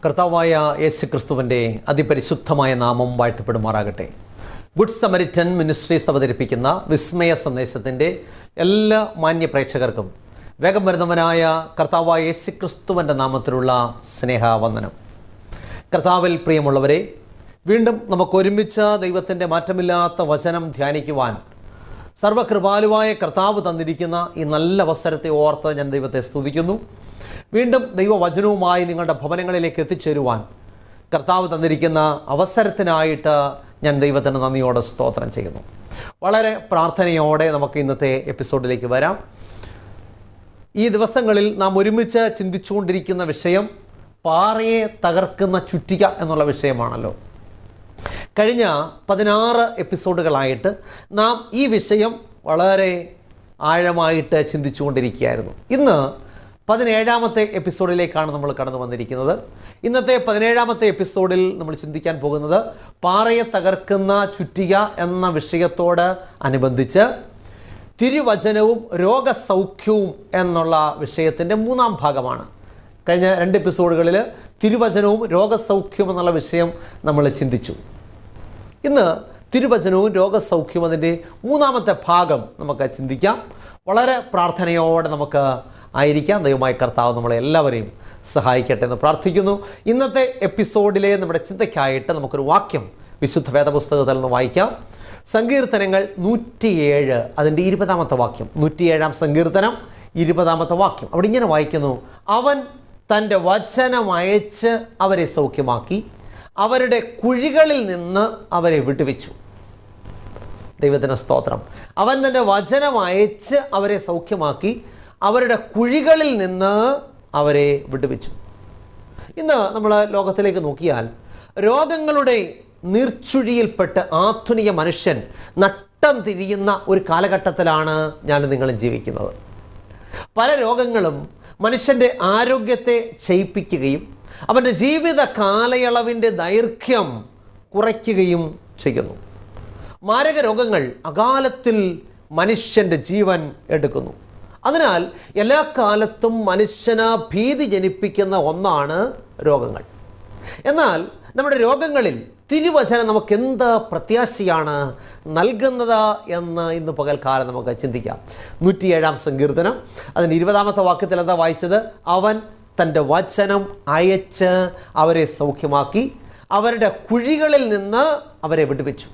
കർത്താവായ യേശു ക്രിസ്തുവിൻ്റെ അതിപരിശുദ്ധമായ നാമം വാഴ്ത്തപ്പെടുമാറാകട്ടെ. ഗുഡ് സമരിറ്റൻ മിനിസ്ട്രീസ് അവതരിപ്പിക്കുന്ന വിസ്മയ സന്ദേശത്തിൻ്റെ എല്ലാ മാന്യ പ്രേക്ഷകർക്കും വേഗം വരുന്നവനായ കർത്താവായ യേശു ക്രിസ്തുവിൻ്റെ നാമത്തിലുള്ള സ്നേഹവന്ദനം. കർത്താവിൽ പ്രിയമുള്ളവരെ, വീണ്ടും നമുക്കൊരുമിച്ച് ദൈവത്തിൻ്റെ മാറ്റമില്ലാത്ത വചനം ധ്യാനിക്കുവാൻ സർവകൃപാലുവായ കർത്താവ് തന്നിരിക്കുന്ന ഈ നല്ല അവസരത്തെ ഓർത്ത് ഞാൻ ദൈവത്തെ സ്തുതിക്കുന്നു. വീണ്ടും ദൈവവചനവുമായി നിങ്ങളുടെ ഭവനങ്ങളിലേക്ക് എത്തിച്ചേരുവാൻ കർത്താവ് തന്നിരിക്കുന്ന അവസരത്തിനായിട്ട് ഞാൻ ദൈവത്തിന് നന്ദിയോടെ സ്തോത്രം ചെയ്യുന്നു. വളരെ പ്രാർത്ഥനയോടെ നമുക്ക് ഇന്നത്തെ എപ്പിസോഡിലേക്ക് വരാം. ഈ ദിവസങ്ങളിൽ നാം ഒരുമിച്ച് ചിന്തിച്ചുകൊണ്ടിരിക്കുന്ന വിഷയം പാറയെ തകർക്കുന്ന ചുറ്റിക എന്നുള്ള വിഷയമാണല്ലോ. കഴിഞ്ഞ 16 എപ്പിസോഡുകളായിട്ട് നാം ഈ വിഷയം വളരെ ആഴമായിട്ട് ചിന്തിച്ചുകൊണ്ടിരിക്കുകയായിരുന്നു. ഇന്ന് 17ാമത്തെ എപ്പിസോഡിലേക്കാണ് നമ്മൾ കടന്നു വന്നിരിക്കുന്നത്. ഇന്നത്തെ 17ാമത്തെ എപ്പിസോഡിൽ നമ്മൾ ചിന്തിക്കാൻ പോകുന്നത് പാറയെ തകർക്കുന്ന ചുറ്റിക എന്ന വിഷയത്തോട് അനുബന്ധിച്ച് തിരുവചനവും രോഗസൗഖ്യവും എന്നുള്ള വിഷയത്തിൻ്റെ 3ാം ഭാഗമാണ്. കഴിഞ്ഞ 2 എപ്പിസോഡുകളിൽ തിരുവചനവും രോഗസൗഖ്യവും എന്നുള്ള വിഷയം നമ്മൾ ചിന്തിച്ചു. ഇന്ന് തിരുവചനവും രോഗസൗഖ്യവും അതിൻ്റെ 3ാമത്തെ ഭാഗം നമുക്ക് ചിന്തിക്കാം. വളരെ പ്രാർത്ഥനയോടെ നമുക്ക് ആയിരിക്കാം. ദൈവമായ കർത്താവ് നമ്മളെ എല്ലാവരെയും സഹായിക്കട്ടെ എന്ന് പ്രാർത്ഥിക്കുന്നു. ഇന്നത്തെ എപ്പിസോഡിലെ നമ്മുടെ ചിന്തയ്ക്കായിട്ട് നമുക്കൊരു വാക്യം വിശുദ്ധ വേദപുസ്തകത്തിൽ നിന്ന് വായിക്കാം. സങ്കീർത്തനങ്ങൾ 107 അതിൻ്റെ 20ാമത്തെ വാക്യം. 107ാം സങ്കീർത്തനം 20ാമത്തെ വാക്യം. അവിടെ ഇങ്ങനെ വായിക്കുന്നു: അവൻ തൻ്റെ വചനം അയച്ച് അവരെ സൗഖ്യമാക്കി, അവരുടെ കുഴികളിൽ നിന്ന് അവരെ വിടുവിച്ചു. ദൈവത്തിന് സ്തോത്രം. അവൻ തൻ്റെ വചനം അയച്ച് അവരെ സൗഖ്യമാക്കി, അവരുടെ കുഴികളിൽ നിന്ന് അവരെ വിടുവിച്ചു. ഇന്ന് നമ്മൾ ലോകത്തിലേക്ക് നോക്കിയാൽ രോഗങ്ങളുടെ നീർച്ചുഴിയിൽപ്പെട്ട് ആധുനിക മനുഷ്യൻ നട്ടം തിരിയുന്ന ഒരു കാലഘട്ടത്തിലാണ് ഞാൻ നിങ്ങളും ജീവിക്കുന്നത്. പല രോഗങ്ങളും മനുഷ്യൻ്റെ ആരോഗ്യത്തെ ക്ഷയിപ്പിക്കുകയും അവൻ്റെ ജീവിത കാലയളവിൻ്റെ ദൈർഘ്യം കുറയ്ക്കുകയും ചെയ്യുന്നു. മാരക രോഗങ്ങൾ അകാലത്തിൽ മനുഷ്യൻ്റെ ജീവൻ എടുക്കുന്നു. അതിനാൽ എല്ലാ കാലത്തും മനുഷ്യന് ഭീതി ജനിപ്പിക്കുന്ന ഒന്നാണ് രോഗങ്ങൾ. എന്നാൽ നമ്മുടെ രോഗങ്ങളിൽ തിരുവചനം നമുക്ക് എന്ത് പ്രത്യാശയാണ് നൽകുന്നത് എന്ന് ഇന്ന് പകൽക്കാലം നമുക്ക് ചിന്തിക്കാം. 107ാം സങ്കീർത്തനം അതിൻ്റെ 20ാമത്തെ വാക്യത്തിൽ എന്താ വായിച്ചത്? അവൻ തൻ്റെ വചനം അയച്ച് അവരെ സൗഖ്യമാക്കി, അവരുടെ കുഴികളിൽ നിന്ന് അവരെ വിടുവിച്ചു.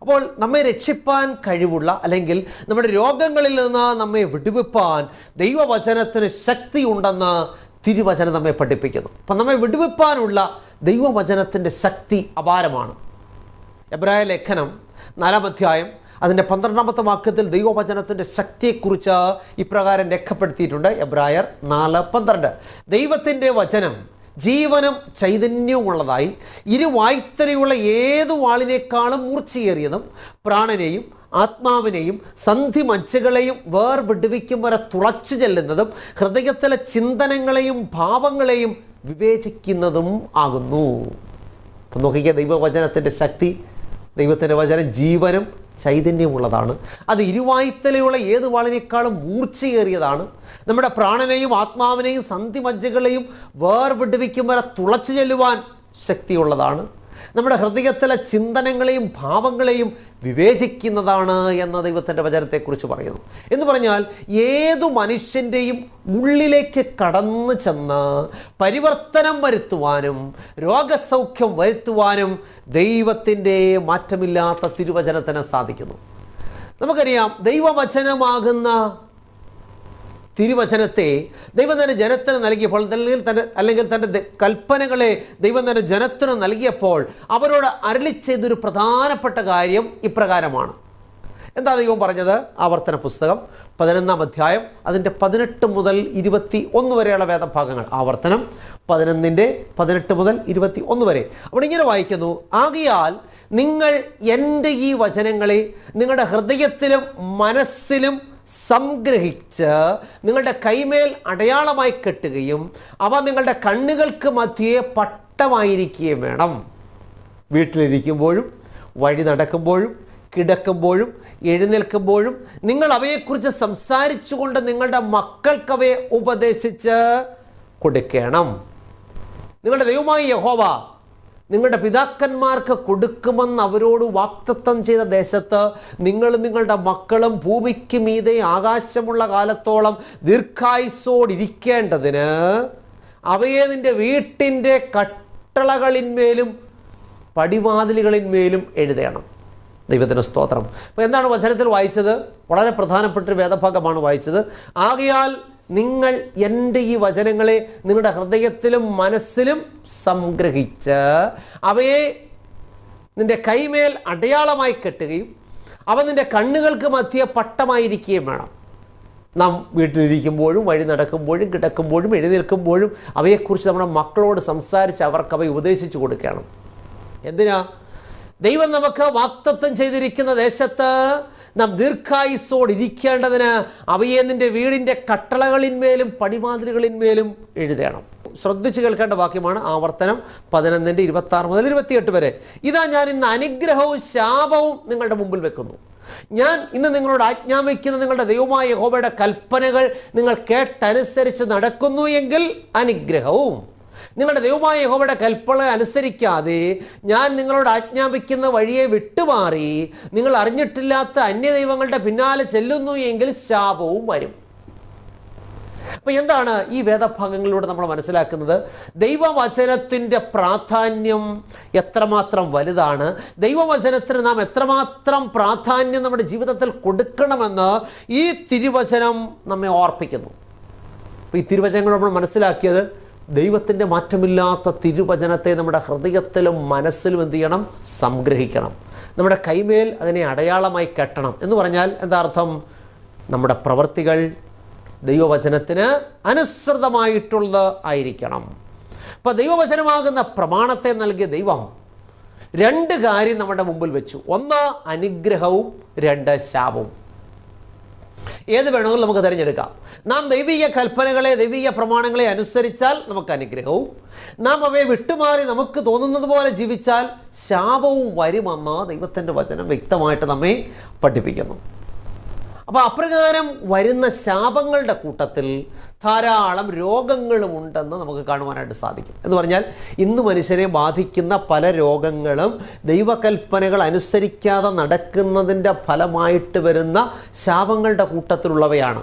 അപ്പോൾ നമ്മെ രക്ഷിപ്പാൻ കഴിവുള്ള, അല്ലെങ്കിൽ നമ്മുടെ രോഗങ്ങളിൽ നിന്ന് നമ്മെ വിടുവിപ്പാൻ ദൈവവചനത്തിന് ശക്തിയുണ്ടെന്ന് തിരുവചനം നമ്മെ പഠിപ്പിക്കുന്നു. അപ്പം നമ്മെ വിടുവിപ്പാനുള്ള ദൈവവചനത്തിൻ്റെ ശക്തി അപാരമാണ്. എബ്രായ ലേഖനം 4ാം അധ്യായം അതിൻ്റെ 12ാമത്തെ വാക്യത്തിൽ ദൈവവചനത്തിൻ്റെ ശക്തിയെക്കുറിച്ച് ഇപ്രകാരം രേഖപ്പെടുത്തിയിട്ടുണ്ട്. എബ്രായർ 4:12: ദൈവത്തിൻ്റെ വചനം ജീവനും ചൈതന്യവുമുള്ളതായി ഇരുവായ്ത്തലയുള്ള ഏതു വാളിനേക്കാളും മൂർച്ചയേറിയതും പ്രാണനെയും ആത്മാവിനെയും സന്ധിമജ്ജകളെയും വേർവിടുവിക്കും വരെ തുളച്ചു ചെല്ലുന്നതും ഹൃദയത്തിലെ ചിന്തനങ്ങളെയും ഭാവങ്ങളെയും വിവേചിക്കുന്നതും ആകുന്നു. അപ്പം നോക്കിക്കുക, ദൈവവചനത്തിൻ്റെ ശക്തി. ദൈവത്തിൻ്റെ വചനം ജീവനും ചൈതന്യമുള്ളതാണ്. അത് ഇരുവായ്ത്തലയുള്ള ഏത് വാളിനേക്കാളും മൂർച്ചയേറിയതാണ്. നമ്മുടെ പ്രാണനെയും ആത്മാവിനെയും സന്ധിമജ്ജകളെയും വേർവിടുവിക്കും വരെ തുളച്ചു ചെല്ലുവാൻ ശക്തിയുള്ളതാണ്. നമ്മുടെ ഹൃദയത്തിലെ ചിന്തനങ്ങളെയും ഭാവങ്ങളെയും വിവേചിക്കുന്നതാണ് എന്ന ദൈവത്തിൻ്റെ വചനത്തെക്കുറിച്ച് പറയുന്നു. എന്ന് പറഞ്ഞാൽ ഏതു മനുഷ്യൻ്റെയും ഉള്ളിലേക്ക് കടന്നു ചെന്ന് പരിവർത്തനം വരുത്തുവാനും രോഗസൗഖ്യം വരുത്തുവാനും ദൈവത്തിൻ്റെ മാറ്റമില്ലാത്ത തിരുവചനത്തിന് സാധിക്കുന്നു. നമുക്കറിയാം, ദൈവവചനമാകുന്ന തിരുവചനത്തെ ദൈവം തന്നെ ജനത്തിന് നൽകിയപ്പോൾ, അല്ലെങ്കിൽ തൻ്റെ കൽപ്പനകളെ ദൈവം തന്നെ ജനത്തിന് നൽകിയപ്പോൾ അവരോട് അരുളി ചെയ്തൊരു പ്രധാനപ്പെട്ട കാര്യം ഇപ്രകാരമാണ്. എന്താ ദൈവം പറഞ്ഞത്? ആവർത്തന പുസ്തകം 11ാം അധ്യായം അതിൻ്റെ 18 മുതൽ 21 വരെയുള്ള വേദഭാഗങ്ങൾ. ആവർത്തനം 11ൻ്റെ 18 മുതൽ 21 വരെ. അവിടെ ഇങ്ങനെ വായിക്കുന്നു: ആകയാൽ നിങ്ങൾ എൻ്റെ ഈ വചനങ്ങളെ നിങ്ങളുടെ ഹൃദയത്തിലും മനസ്സിലും സംഗ്രഹിച്ച് നിങ്ങളുടെ കൈമേൽ അടയാളമായി കെട്ടുകയും അവ നിങ്ങളുടെ കണ്ണുകൾക്ക് മധ്യേ പട്ടമായിരിക്കുകയും വേണം. വീട്ടിലിരിക്കുമ്പോഴും വഴി നടക്കുമ്പോഴും കിടക്കുമ്പോഴും എഴുന്നേൽക്കുമ്പോഴും നിങ്ങൾ അവയെക്കുറിച്ച് സംസാരിച്ചുകൊണ്ട് നിങ്ങളുടെ മക്കൾക്കവയെ ഉപദേശിച്ച് കൊടുക്കണം. നിങ്ങളുടെ ദൈവമായ യഹോവ നിങ്ങളുടെ പിതാക്കന്മാർക്ക് കൊടുക്കുമെന്ന് അവരോട് വാഗ്ദത്തം ചെയ്ത ദേശത്ത് നിങ്ങളും നിങ്ങളുടെ മക്കളും ഭൂമിക്ക് മീതെ ആകാശമുള്ള കാലത്തോളം ദീർഘായുസ്സോടിരിക്കേണ്ടതിന് അവയെ നിൻ്റെ വീട്ടിൻ്റെ കട്ടളകളിന്മേലും പടിവാതിലുകളിന്മേലും എഴുതണം. ദൈവത്തിന് സ്തോത്രം. അപ്പോൾ എന്താണ് വചനത്തിൽ വായിച്ചത്? വളരെ പ്രധാനപ്പെട്ടൊരു വേദഭാഗമാണ് വായിച്ചത്. ആകയാൽ നിങ്ങൾ എൻ്റെ ഈ വചനങ്ങളെ നിങ്ങളുടെ ഹൃദയത്തിലും മനസ്സിലും സംഗ്രഹിച്ച് അവയെ നിൻ്റെ കൈമേൽ അടയാളമായി കെട്ടുകയും അവ നിൻ്റെ കണ്ണുകൾക്ക് മധ്യേ പട്ടമായിരിക്കുകയും വേണം. നാം വീട്ടിലിരിക്കുമ്പോഴും വഴി നടക്കുമ്പോഴും കിടക്കുമ്പോഴും എഴുന്നേൽക്കുമ്പോഴും അവയെക്കുറിച്ച് നമ്മുടെ മക്കളോട് സംസാരിച്ച് അവർക്ക് അവയെ ഉപദേശിച്ചു കൊടുക്കണം. എന്തിനാ? ദൈവം നമുക്ക് വാഗ്ദത്തം ചെയ്തിരിക്കുന്ന ദേശത്ത് നാം ദീർഘായുസ്സോടിരിക്കേണ്ടതിന് അവയെ നിൻ്റെ വീടിൻ്റെ കട്ടളകളിന്മേലും പടിവാതിലുകളിന്മേലും എഴുതണം. ശ്രദ്ധിച്ച് കേൾക്കേണ്ട വാക്യമാണ് ആവർത്തനം 11:26 മുതൽ 28 വരെ. ഇതാ ഞാൻ ഇന്ന് അനുഗ്രഹവും ശാപവും നിങ്ങളുടെ മുമ്പിൽ വെക്കുന്നു. ഞാൻ ഇന്ന് നിങ്ങളോട് ആജ്ഞാപിക്കുന്ന നിങ്ങളുടെ ദൈവമായ യഹോവയുടെ കൽപ്പനകൾ നിങ്ങൾ കേട്ടനുസരിച്ച് നടക്കുന്നു എങ്കിൽ അനുഗ്രഹവും, നിങ്ങളുടെ ദൈവമായ യഹോവയുടെ കൽപ്പന അനുസരിക്കാതെ ഞാൻ നിങ്ങളോട് ആജ്ഞാപിക്കുന്ന വഴിയെ വിട്ടുമാറി നിങ്ങൾ അറിഞ്ഞിട്ടില്ലാത്ത അന്യദൈവങ്ങളുടെ പിന്നാലെ ചെല്ലുന്നു എങ്കിൽ ശാപവും വരും. അപ്പം എന്താണ് ഈ വേദഭാഗങ്ങളിലൂടെ നമ്മൾ മനസ്സിലാക്കുന്നത്? ദൈവവചനത്തിൻ്റെ പ്രാധാന്യം എത്രമാത്രം വലുതാണ്, ദൈവവചനത്തിന് നാം എത്രമാത്രം പ്രാധാന്യം നമ്മുടെ ജീവിതത്തിൽ കൊടുക്കണമെന്ന് ഈ തിരുവചനം നമ്മെ ഓർപ്പിക്കുന്നു. അപ്പോൾ ഈ തിരുവചനങ്ങൾ നമ്മൾ മനസ്സിലാക്കിയത് ദൈവത്തിൻ്റെ മാറ്റമില്ലാത്ത തിരുവചനത്തെ നമ്മുടെ ഹൃദയത്തിലും മനസ്സിലും എന്ത് ചെയ്യണം? സംഗ്രഹിക്കണം. നമ്മുടെ കൈമേൽ അതിനെ അടയാളമായി കെട്ടണം. എന്ന് പറഞ്ഞാൽ എന്താ അർത്ഥം? നമ്മുടെ പ്രവൃത്തികൾ ദൈവവചനത്തിന് അനുസൃതമായിട്ടുള്ളത് ആയിരിക്കണം. അപ്പോൾ ദൈവവചനമാകുന്ന പ്രമാണത്തെ നൽകിയ ദൈവം 2 കാര്യം നമ്മുടെ മുമ്പിൽ വെച്ചു. 1 അനുഗ്രഹവും, 2 ശാപവും. ഏത് വേണമെങ്കിലും നമുക്ക് തിരഞ്ഞെടുക്കാം. നാം ദൈവിക കൽപ്പനകളെ, ദൈവിക പ്രമാണങ്ങളെ അനുസരിച്ചാൽ നമുക്ക് അനുഗ്രഹവും, നാം അവയെ വിട്ടുമാറി നമുക്ക് തോന്നുന്നത് പോലെ ജീവിച്ചാൽ ശാപവും വരുമെന്ന് ദൈവത്തിൻ്റെ വചനം വ്യക്തമായിട്ട് നമ്മെ പഠിപ്പിക്കുന്നു. അപ്പോൾ അപ്രകാരം വരുന്ന ശാപങ്ങളുടെ കൂട്ടത്തിൽ ധാരാളം രോഗങ്ങളും ഉണ്ടെന്ന് നമുക്ക് കാണുവാനായിട്ട് സാധിക്കും. എന്ന് പറഞ്ഞാൽ ഇന്ന് മനുഷ്യരെ ബാധിക്കുന്ന പല രോഗങ്ങളും ദൈവകൽപ്പനകൾ അനുസരിക്കാതെ നടക്കുന്നതിൻ്റെ ഫലമായിട്ട് വരുന്ന ശാപങ്ങളുടെ കൂട്ടത്തിലുള്ളവയാണ്.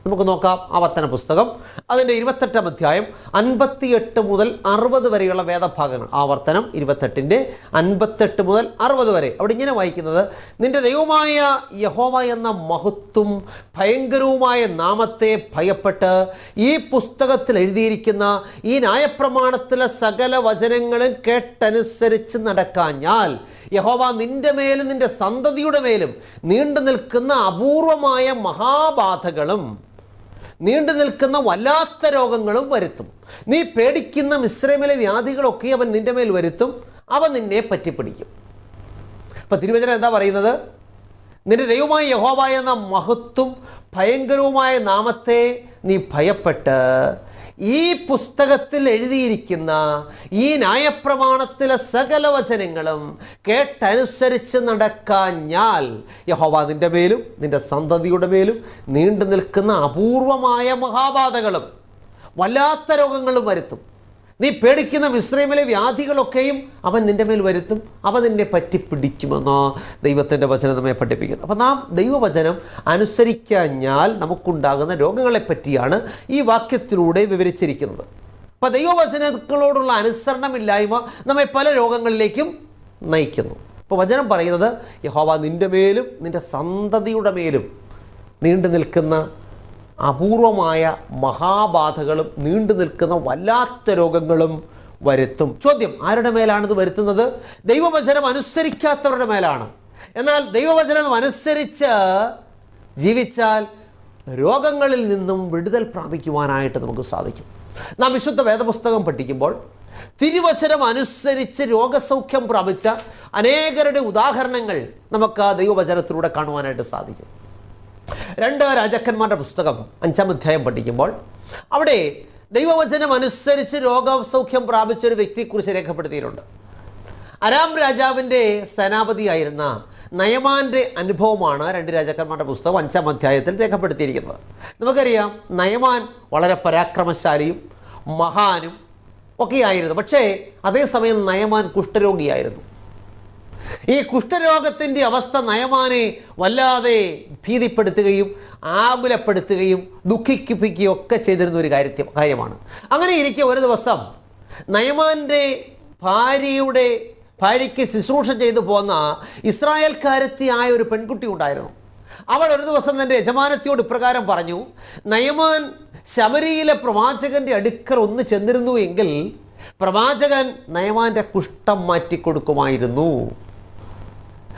നമുക്ക് നോക്കാം ആവർത്തന പുസ്തകം അതിൻ്റെ 28-ാം അധ്യായം 58 മുതൽ 60 വരെയുള്ള വേദഭാഗങ്ങൾ. ആവർത്തനം 28-ന്റെ 58 മുതൽ 60 വരെ. അവിടെ ഇങ്ങനെ വായിക്കുന്നത്: നിന്റെ ദൈവമായ യഹോവ എന്ന മഹത്വം ഭയങ്കരവുമായ നാമത്തെ ഭയപ്പെട്ട് ഈ പുസ്തകത്തിൽ എഴുതിയിരിക്കുന്ന ഈ ന്യായപ്രമാണത്തിലെ സകല വചനങ്ങളും കേട്ടനുസരിച്ച് നടക്കാഞ്ഞാൽ യഹോവ നിന്റെ മേലും നിന്റെ സന്തതിയുടെ മേലും നീണ്ടു നിൽക്കുന്ന അപൂർവമായ മഹാബാധകളും നീണ്ടു നിൽക്കുന്ന വല്ലാത്ത രോഗങ്ങളും വരുത്തും. നീ പേടിക്കുന്ന മിസ്രൈമിലെ വ്യാധികളൊക്കെ അവൻ നിന്റെ മേൽ വരുത്തും, അവ നിന്നെ പറ്റിപ്പിടിക്കും. അപ്പം തിരുവചനം എന്താ പറയുന്നത്? നിന്റെ ദൈവമായ യഹോവ എന്ന മഹത്വം ഭയങ്കരവുമായ നാമത്തെ നീ ഭയപ്പെട്ട് ഈ പുസ്തകത്തിൽ എഴുതിയിരിക്കുന്ന ഈ ന്യായപ്രമാണത്തിലെ സകല വചനങ്ങളും കേട്ടനുസരിച്ച് നടക്കാഞ്ഞാൽ യഹോവ നിന്റെ മേലും നിന്റെ സന്തതിയുടെ മേലും നീണ്ടു നിൽക്കുന്ന അപൂർവമായ മഹാബാധകളും വല്ലാത്ത രോഗങ്ങളും വരുത്തും. നീ പേടിക്കുന്ന മിസ്രൈമിലെ വ്യാധികളൊക്കെയും അവൻ നിന്റെ മേൽ വരുത്തും, അവ നിന്നെ പറ്റിപ്പിടിക്കുമെന്ന് ദൈവത്തിൻ്റെ വചനം നമ്മെ പഠിപ്പിക്കുന്നു. അപ്പോൾ നാം ദൈവവചനം അനുസരിക്കാഞ്ഞാൽ നമുക്കുണ്ടാകുന്ന രോഗങ്ങളെപ്പറ്റിയാണ് ഈ വാക്യത്തിലൂടെ വിവരിച്ചിരിക്കുന്നത്. അപ്പോൾ ദൈവവചനങ്ങളോടുള്ള അനുസരണമില്ലായ്മ നമ്മെ പല രോഗങ്ങളിലേക്കും നയിക്കുന്നു. അപ്പോൾ വചനം പറയുന്നത് യഹോവ നിന്റെ മേലും നിന്റെ സന്തതിയുടെ മേലും നീണ്ടു നിൽക്കുന്ന അപൂർവമായ മഹാബാധകളും നീണ്ടു നിൽക്കുന്ന വല്ലാത്ത രോഗങ്ങളും വരുത്തും. ചോദ്യം: ആരുടെ മേലാണിത് വരുത്തുന്നത്? ദൈവവചനം അനുസരിക്കാത്തവരുടെ മേലാണ്. എന്നാൽ ദൈവവചനം അനുസരിച്ച് ജീവിച്ചാൽ രോഗങ്ങളിൽ നിന്നും വിടുതൽ പ്രാപിക്കുവാനായിട്ട് നമുക്ക് സാധിക്കും. നാം വിശുദ്ധ വേദപുസ്തകം പഠിക്കുമ്പോൾ തിരുവചനം അനുസരിച്ച് രോഗസൗഖ്യം പ്രാപിച്ച അനേകരുടെ ഉദാഹരണങ്ങൾ നമുക്ക് ദൈവവചനത്തിലൂടെ കാണുവാനായിട്ട് സാധിക്കും. 2 രാജാക്കന്മാരുടെ പുസ്തകം 5-ാം അധ്യായം പഠിക്കുമ്പോൾ അവിടെ ദൈവവചനം അനുസരിച്ച് രോഗസൗഖ്യം പ്രാപിച്ച ഒരു വ്യക്തിയെക്കുറിച്ച് രേഖപ്പെടുത്തിയിട്ടുണ്ട്. അരാം രാജാവിൻ്റെ സേനാപതിയായിരുന്ന നയമാൻ്റെ അനുഭവമാണ് 2 രാജാക്കന്മാരുടെ പുസ്തകം 5-ാം അധ്യായത്തിൽ രേഖപ്പെടുത്തിയിരിക്കുന്നത്. നമുക്കറിയാം, നയമാൻ വളരെ പരാക്രമശാലിയും മഹാനും ഒക്കെയായിരുന്നു. പക്ഷേ അതേസമയം നയമാൻ കുഷ്ഠരോഗിയായിരുന്നു. ഈ കുഷ്ഠരോഗത്തിൻ്റെ അവസ്ഥ നയമാനെ വല്ലാതെ ഭീതിപ്പെടുത്തുകയും ആകുലപ്പെടുത്തുകയും ദുഃഖിപ്പിക്കുകയും ഒക്കെ ചെയ്തിരുന്ന ഒരു കാര്യമാണ്. അങ്ങനെ ഇരിക്കെ ഒരു ദിവസം നയമാൻ്റെ ഭാര്യയ്ക്ക് ശുശ്രൂഷ ചെയ്തു പോന്ന ഇസ്രായേൽക്കാരത്തിയായ ഒരു പെൺകുട്ടി ഉണ്ടായിരുന്നു. അവൾ ഒരു ദിവസം തൻ്റെ യജമാനത്തിയോട് ഇപ്രകാരം പറഞ്ഞു, നയമാൻ ശമരിയിലെ പ്രവാചകൻ്റെ അടുക്കൽ ഒന്ന് ചെന്നിരുന്നു എങ്കിൽ പ്രവാചകൻ നയമാൻ്റെ കുഷ്ഠം മാറ്റിക്കൊടുക്കുമായിരുന്നു.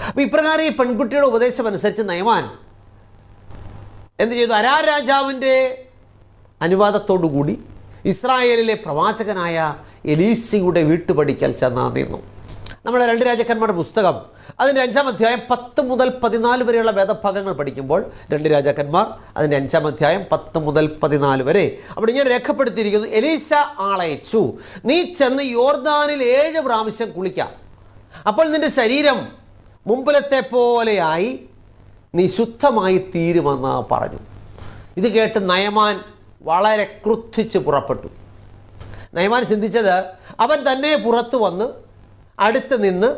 അപ്പം ഇപ്രകാരം ഈ പെൺകുട്ടിയുടെ ഉപദേശം അനുസരിച്ച് നയമാൻ എന്ത് ചെയ്തു? അരാം രാജാവിൻ്റെ അനുവാദത്തോടുകൂടി ഇസ്രായേലിലെ പ്രവാചകനായ എലീശയുടെ വീട്ടുപടിക്കൽ ചെന്ന് നിന്നു. നമ്മുടെ 2 രാജാക്കന്മാരുടെ പുസ്തകം അതിൻ്റെ 5-ാം അധ്യായം 10 മുതൽ 14 വരെയുള്ള വേദഭാഗങ്ങൾ പഠിക്കുമ്പോൾ 2 രാജാക്കന്മാർ അതിൻ്റെ 5-ാം അധ്യായം 10 മുതൽ 14 വരെ അവിടെ ഇങ്ങനെ രേഖപ്പെടുത്തിയിരിക്കുന്നു. എലീശ ആളയച്ചു, നീ ചെന്ന് യോർദാനിൽ 7 പ്രാവശ്യം കുളിക്കാം, അപ്പോൾ നിന്റെ ശരീരം മുമ്പിലത്തെ പോലെയായി നീ ശുദ്ധമായി തീരുമെന്ന് പറഞ്ഞു. ഇത് കേട്ട് നയമാൻ വളരെ ക്രുദ്ധിച്ച് പുറപ്പെട്ടു. നയമാൻ ചിന്തിച്ചത്, അവൻ തന്നെ പുറത്തു വന്ന് അടുത്ത് നിന്ന്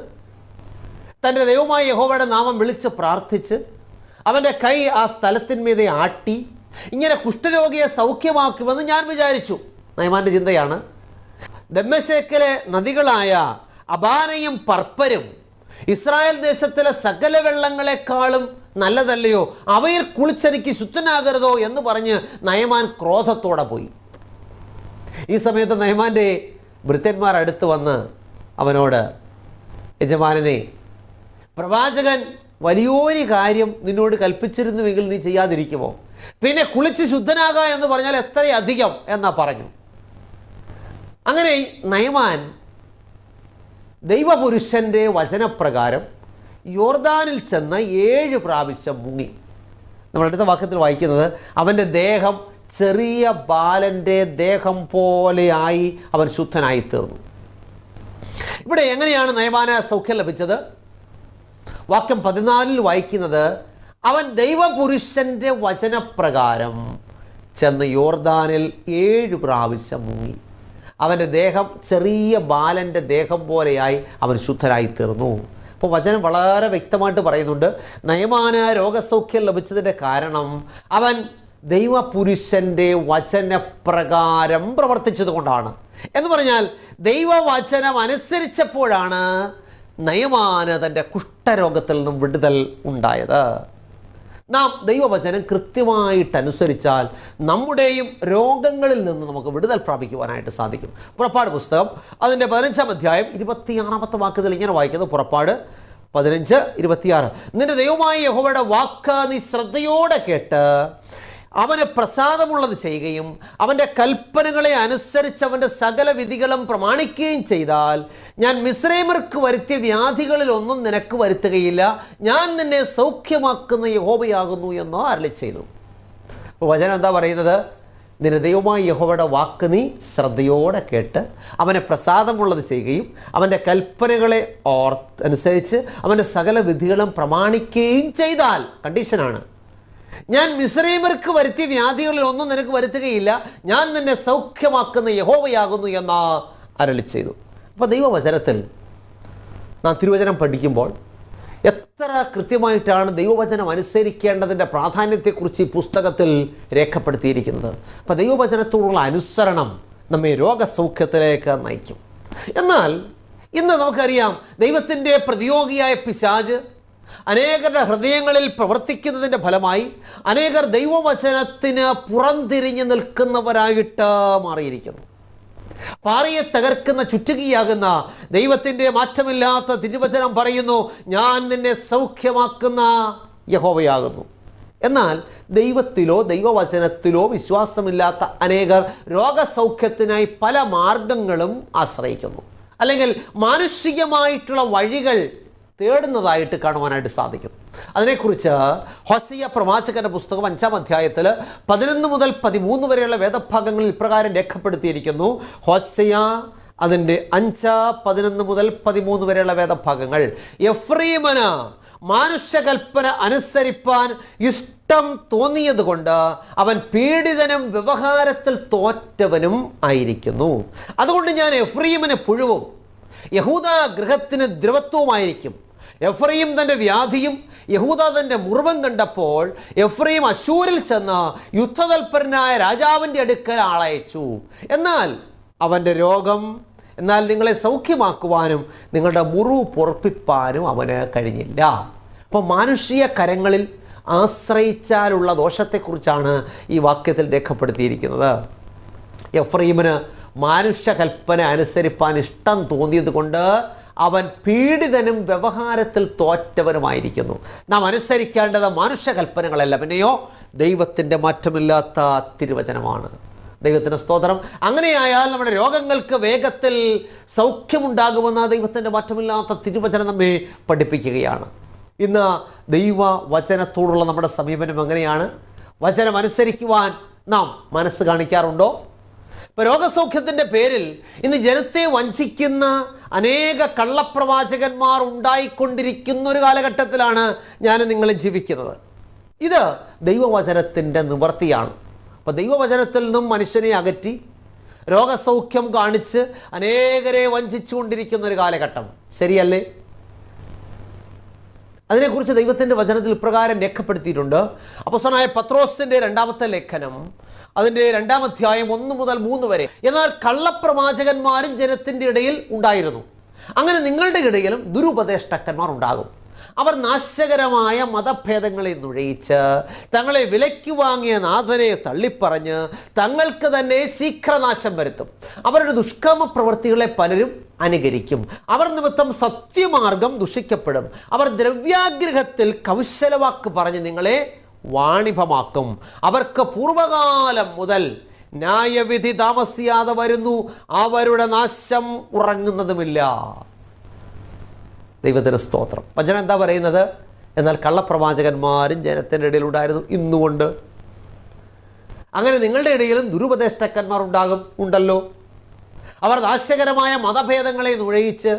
തൻ്റെ ദൈവമായ യഹോവയുടെ നാമം വിളിച്ച് പ്രാർത്ഥിച്ച് അവൻ്റെ കൈ ആ സ്ഥലത്തിന്മീതെ ആട്ടി ഇങ്ങനെ കുഷ്ഠരോഗിയെ സൗഖ്യമാക്കുമെന്ന് ഞാൻ വിചാരിച്ചു. നയമാൻ്റെ ചിന്തയാണ്, ദമ്മേശേക്കിലെ നദികളായ അബാനയും പർപ്പരും ഇസ്രായേൽ ദേശത്തിലെ സകല വെള്ളങ്ങളെക്കാളും നല്ലതല്ലയോ, അവയിൽ കുളിച്ചെനിക്ക് ശുദ്ധനാകരുതോ എന്ന് പറഞ്ഞ് നയമാൻ ക്രോധത്തോടെ പോയി. ഈ സമയത്ത് നയമാൻ്റെ ഭൃത്യന്മാർ അടുത്ത് വന്ന് അവനോട്, യജമാനനെ, പ്രവാചകൻ വലിയൊരു കാര്യം നിന്നോട് കൽപ്പിച്ചിരുന്നുവെങ്കിൽ നീ ചെയ്യാതിരിക്കുമോ? പിന്നെ കുളിച്ച് ശുദ്ധനാകാം എന്ന് പറഞ്ഞാൽ എത്രയധികം എന്നാ പറഞ്ഞു. അങ്ങനെ നയമാൻ ദൈവപുരുഷൻ്റെ വചനപ്രകാരം യോർദാനിൽ ചെന്ന് 7 പ്രാവശ്യം മുങ്ങി. നമ്മൾ അടുത്ത വാക്യത്തിൽ വായിക്കുന്നത്, അവൻ്റെ ദേഹം ചെറിയ ബാലൻ്റെ ദേഹം പോലെയായി അവൻ ശുദ്ധനായി തീർന്നു. ഇവിടെ എങ്ങനെയാണ് നയമാന് സൗഖ്യം ലഭിച്ചത്? വാക്യം 14 വായിക്കുന്നത്, അവൻ ദൈവപുരുഷൻ്റെ വചനപ്രകാരം ചെന്ന് യോർദാനിൽ 7 പ്രാവശ്യം മുങ്ങി, അവൻ്റെ ദേഹം ചെറിയ ബാലൻ്റെ ദേഹം പോലെയായി അവൻ ശുദ്ധനായി തീർന്നു. അപ്പോൾ വചനം വളരെ വ്യക്തമായിട്ട് പറയുന്നുണ്ട്, നയമാന് രോഗസൗഖ്യം ലഭിച്ചതിൻ്റെ കാരണം അവൻ ദൈവപുരുഷൻ്റെ വചനപ്രകാരം പ്രവർത്തിച്ചത് കൊണ്ടാണ്. എന്ന് പറഞ്ഞാൽ ദൈവവചനം അനുസരിച്ചപ്പോഴാണ് നയമാന് തൻ്റെ കുഷ്ഠരോഗത്തിൽ നിന്നും വിടുതൽ ഉണ്ടായത്. നാം ദൈവവചനം കൃത്യമായിട്ടനുസരിച്ചാൽ നമ്മുടെയും രോഗങ്ങളിൽ നിന്ന് നമുക്ക് വിടുതൽ പ്രാപിക്കുവാനായിട്ട് സാധിക്കും. പുറപ്പാട് പുസ്തകം അതിൻ്റെ 15-ാം അധ്യായം 26-ാമത്തെ വാക്യത്തിൽ ഇങ്ങനെ വായിക്കുന്നത്, പുറപ്പാട് 15:26, നിന്റെ ദൈവമായ യഹോവയുടെ വാക്ക് നീ ശ്രദ്ധയോടെ കേട്ട് അവന് പ്രസാദമുള്ളത് ചെയ്യുകയും അവൻ്റെ കൽപ്പനകളെ അനുസരിച്ച് അവൻ്റെ സകല വിധികളും പ്രമാണിക്കുകയും ചെയ്താൽ ഞാൻ മിസ്രൈമ്യർക്ക് വരുത്തിയ വ്യാധികളിലൊന്നും നിനക്ക് വരുത്തുകയില്ല, ഞാൻ നിന്നെ സൗഖ്യമാക്കുന്ന യഹോവയാകുന്നു എന്ന് അരുളിച്ചെയ്തു. അപ്പോൾ വചനം എന്താ പറയുന്നത്? നിന്റെ ദൈവമായ യഹോവയുടെ വാക്ക് നീ ശ്രദ്ധയോടെ കേട്ട് അവനെ പ്രസാദമുള്ളത് ചെയ്യുകയും അവൻ്റെ കൽപ്പനകളെ അനുസരിച്ച് അവൻ്റെ സകല വിധികളും പ്രമാണിക്കുകയും ചെയ്താൽ, കണ്ടീഷനാണ്, ഞാൻ മിസ്രൈമ്യർക്ക് വരുത്തിയ വ്യാധികളിൽ ഒന്നും നിനക്ക് വരുത്തുകയില്ല, ഞാൻ നിന്നെ സൗഖ്യമാക്കുന്ന യഹോവയാകുന്നു എന്ന് അരുളിച്ചെയ്തു. അപ്പോൾ ദൈവവചനത്തിൽ നാം തിരുവചനം പഠിക്കുമ്പോൾ എത്ര കൃത്യമായിട്ടാണ് ദൈവവചനം അനുസരിക്കേണ്ടതിൻ്റെ പ്രാധാന്യത്തെക്കുറിച്ച് ഈ പുസ്തകത്തിൽ രേഖപ്പെടുത്തിയിരിക്കുന്നത്. അപ്പോൾ ദൈവവചനത്തോടുള്ള അനുസരണം നമ്മെ രോഗസൗഖ്യത്തിലേക്ക് നയിക്കും. എന്നാൽ ഇന്ന് നമുക്കറിയാം, ദൈവത്തിൻ്റെ പ്രതിയോഗിയായ പിശാച് അനേകരുടെ ഹൃദയങ്ങളിൽ പ്രവർത്തിക്കുന്നതിൻ്റെ ഫലമായി അനേകർ ദൈവവചനത്തിന് പുറംതിരിഞ്ഞ് നിൽക്കുന്നവരായിട്ട് മാറിയിരിക്കുന്നു. പാറയെ തകർക്കുന്ന ചുറ്റുകിയാകുന്ന ദൈവത്തിൻ്റെ മാറ്റമില്ലാത്ത തിരുവചനം പറയുന്നു, ഞാൻ നിന്നെ സൗഖ്യമാക്കുന്ന യഹോവയാകുന്നു. എന്നാൽ ദൈവത്തിലോ ദൈവവചനത്തിലോ വിശ്വാസമില്ലാത്ത അനേകർ രോഗസൗഖ്യത്തിനായി പല മാർഗങ്ങളും ആശ്രയിക്കുന്നു, അല്ലെങ്കിൽ മാനുഷികമായിട്ടുള്ള വഴികൾ തേടുന്നതായിട്ട് കാണുവാനായിട്ട് സാധിക്കുന്നു. അതിനെക്കുറിച്ച് ഹോശയ്യ പ്രവാചകന്റെ പുസ്തകം 5-ാം അധ്യായത്തിൽ 11 മുതൽ 13 വരെയുള്ള വേദഭാഗങ്ങളിൽ ഇപ്രകാരം രേഖപ്പെടുത്തിയിരിക്കുന്നു. ഹോശയ്യ അതിൻ്റെ 5, 11 മുതൽ 13 വരെയുള്ള വേദഭാഗങ്ങൾ, എഫ്രയീമിന് മാനുഷ്യകൽപ്പന അനുസരിപ്പാൻ ഇഷ്ടം ഇഷ്ടം തോന്നിയതുകൊണ്ട് അവൻ പീഡിതനും വ്യവഹാരത്തിൽ തോറ്റവനും ആയിരിക്കുന്നു. അതുകൊണ്ട് ഞാൻ എഫ്രയീമിന് പുഴുവും യഹൂദ ഗൃഹത്തിന് ദ്രവത്വവുമായിരിക്കും. എഫ്രയീം തൻ്റെ വ്യാധിയും യഹൂദ തൻ്റെ മുറിവും കണ്ടപ്പോൾ എഫ്രയീം അശ്ശൂരിൽ ചെന്ന് യുദ്ധതൽപരനായ രാജാവിൻ്റെ അടുക്കൽ ആളയച്ചു. എന്നാൽ അവൻ്റെ രോഗം നിങ്ങളെ സൗഖ്യമാക്കുവാനും നിങ്ങളുടെ മുറിവ് പൊറപ്പിപ്പാനും അവന് കഴിഞ്ഞില്ല. അപ്പോൾ മാനുഷിക കരങ്ങളിൽ ആശ്രയിച്ചാലുള്ള ദോഷത്തെക്കുറിച്ചാണ് ഈ വാക്യത്തിൽ രേഖപ്പെടുത്തിയിരിക്കുന്നത്. എഫ്രയീമിന് മാനുഷ്യകൽപ്പന അനുസരിപ്പാൻ ഇഷ്ടം തോന്നിയത് കൊണ്ട് അവൻ പീഡിതനും വ്യവഹാരത്തിൽ തോറ്റവനുമായിരിക്കുന്നു. നാം അനുസരിക്കേണ്ടത് മനുഷ്യകൽപ്പനകളല്ല, പിന്നെയോ ദൈവത്തിൻ്റെ മാറ്റമില്ലാത്ത തിരുവചനമാണ്. ദൈവത്തിൻ്റെ സ്തോത്രം. അങ്ങനെയായാൽ നമ്മുടെ രോഗങ്ങൾക്ക് വേഗത്തിൽ സൗഖ്യമുണ്ടാകുമെന്ന ദൈവത്തിൻ്റെ മാറ്റമില്ലാത്ത തിരുവചനം നമ്മെ പഠിപ്പിക്കുകയാണ്. ഇന്ന് ദൈവവചനത്തോടുള്ള നമ്മുടെ സമീപനം എങ്ങനെയാണ്? വചനം അനുസരിക്കുവാൻ നാം മനസ്സ് കാണിക്കാറുണ്ടോ? ഇപ്പോൾ രോഗസൗഖ്യത്തിൻ്റെ പേരിൽ ഇന്ന് ജനത്തെ വഞ്ചിക്കുന്ന അനേക കള്ളപ്രവാചകന്മാർ ഉണ്ടായിക്കൊണ്ടിരിക്കുന്ന ഒരു കാലഘട്ടത്തിലാണ് ഞാൻ നിങ്ങൾ ജീവിക്കുന്നത്. ഇത് ദൈവവചനത്തിൻ്റെ നിവൃത്തിയാണ്. അപ്പോൾ ദൈവവചനത്തിൽ നിന്നും മനുഷ്യനെ അകറ്റി രോഗസൗഖ്യം കാണിച്ച് അനേകരെ വഞ്ചിച്ചുകൊണ്ടിരിക്കുന്ന ഒരു കാലഘട്ടം ശരിയല്ലേ? അതിനെക്കുറിച്ച് ദൈവത്തിൻ്റെ വചനത്തിൽ ഇപ്രകാരം രേഖപ്പെടുത്തിയിട്ടുണ്ട്. അപ്പോസ്തലനായ പത്രോസിൻ്റെ 2-ാമത്തെ ലേഖനം അതിൻ്റെ 2-ാം അധ്യായം 1 മുതൽ 3 വരെ. എന്നാൽ കള്ളപ്രവാചകന്മാരും ജനത്തിൻ്റെ ഇടയിൽ ഉണ്ടായിരുന്നു. അങ്ങനെ നിങ്ങളുടെ ഇടയിലും ദുരുപദേഷ്ടക്കന്മാർ ഉണ്ടാകും. അവർ നാശകരമായ മതഭേദങ്ങളെ നുഴയിച്ച് തങ്ങളെ വിലയ്ക്ക് വാങ്ങിയ നാഥനെ തള്ളിപ്പറഞ്ഞ് തങ്ങൾക്ക് തന്നെ ശീഘ്രനാശം വരുത്തും. അവരുടെ ദുഷ്കാമ പ്രവൃത്തികളെ പലരും അനുകരിക്കും. അവർ നിമിത്തം സത്യമാർഗം ദുഷിക്കപ്പെടും. അവർ ദ്രവ്യാഗ്രഹത്തിൽ കൗശലവാക്ക് പറഞ്ഞ് നിങ്ങളെ വാണിഭമാക്കും. അവർക്ക് പൂർവകാലം മുതൽ ന്യായവിധി താമസിയാതെ വരുന്നു. അവരുടെ നാശം ഉറങ്ങുന്നതുമില്ല. ദൈവത്തിന് സ്തോത്രം. വചനം എന്താ പറയുന്നത്? എന്നാൽ കള്ളപ്രവാചകന്മാരും ജനത്തിൻ്റെ ഇടയിൽ ഉണ്ടായിരുന്നു, ഇന്നുകൊണ്ട്. അങ്ങനെ നിങ്ങളുടെ ഇടയിലും ദുരുപദേഷ്ടക്കന്മാർ ഉണ്ടല്ലോ. അവർ നാശകരമായ മതഭേദങ്ങളെ നുഴയിച്ച്